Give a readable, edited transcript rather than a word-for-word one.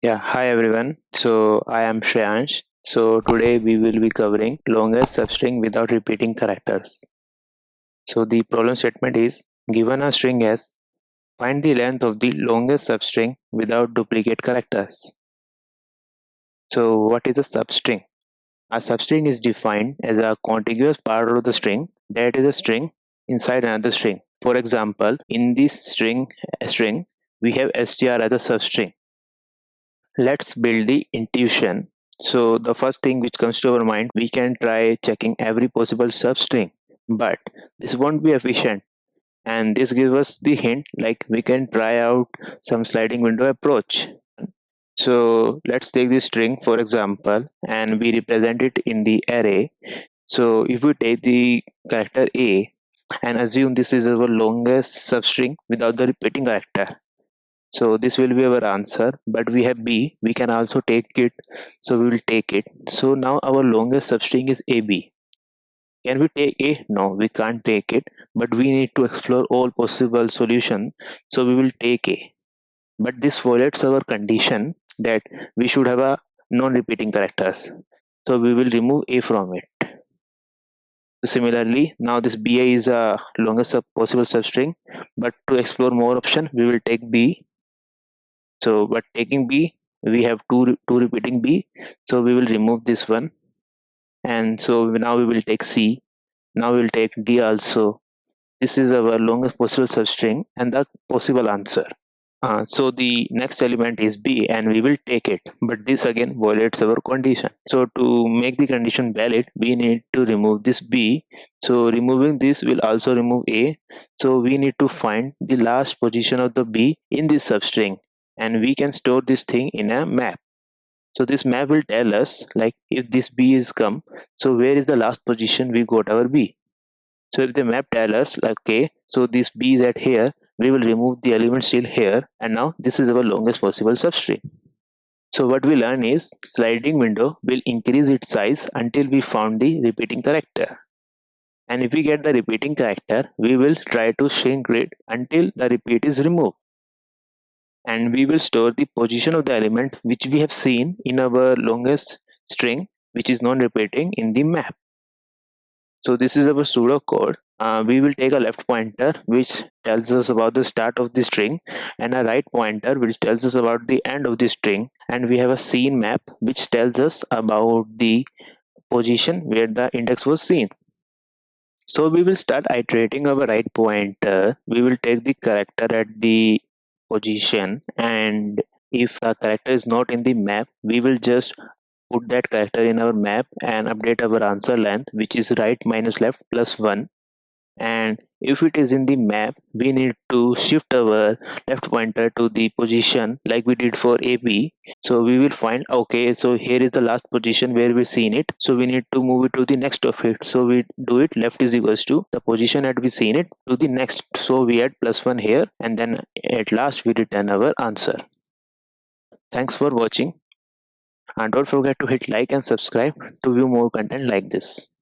Yeah, hi everyone. So I am Shreyansh. So today we will be covering longest substring without repeating characters. So the problem statement is given a string S, find the length of the longest substring without duplicate characters. So what is a substring? A substring is defined as a contiguous part of the string that is a string inside another string. For example, in this string we have str as a substring. Let's build the intuition. So the first thing which comes to our mind, we can try checking every possible substring, but this won't be efficient. And this gives us the hint like we can try out some sliding window approach. So let's take this string for example, and we represent it in the array. So if we take the character A and assume this is our longest substring without the repeating character, so this will be our answer, but we have B, we can also take it, so we will take it. So now our longest substring is AB. Can we take A? No, we can't take it, but we need to explore all possible solutions, so we will take A. But this violates our condition that we should have a non-repeating characters, so we will remove A from it. Similarly, now this BA is a longest possible substring, but to explore more option, we will take B. So but taking B, we have two repeating B, so we will remove this one, and so now we will take C. Now we will take D also. This is our longest possible substring and the possible answer. So the next element is B and we will take it, but this again violates our condition. So to make the condition valid, we need to remove this B. So removing this will also remove A. So we need to find the last position of the B in this substring, and we can store this thing in a map. So this map will tell us like if this B is come, so where is the last position we got our B. So if the map tell us like okay, so this B is at here, we will remove the element still here, and now this is our longest possible substring. So what we learn is sliding window will increase its size until we found the repeating character. And if we get the repeating character, we will try to shrink it until the repeat is removed. And we will store the position of the element which we have seen in our longest string, which is non-repeating in the map. So this is our pseudo code. We will take a left pointer which tells us about the start of the string, and a right pointer which tells us about the end of the string, and we have a scene map which tells us about the position where the index was seen. So we will start iterating our right pointer. We will take the character at the position, and if a character is not in the map, we will just put that character in our map and update our answer length, which is right minus left plus 1. And if it is in the map, we need to shift our left pointer to the position like we did for AB. So we will find okay, so here is the last position where we seen it, so we need to move it to the next of it. So we do it left is equals to the position at we seen it to the next, so we add plus 1 here, and then at last we return our answer. Thanks for watching, and don't forget to hit like and subscribe to view more content like this.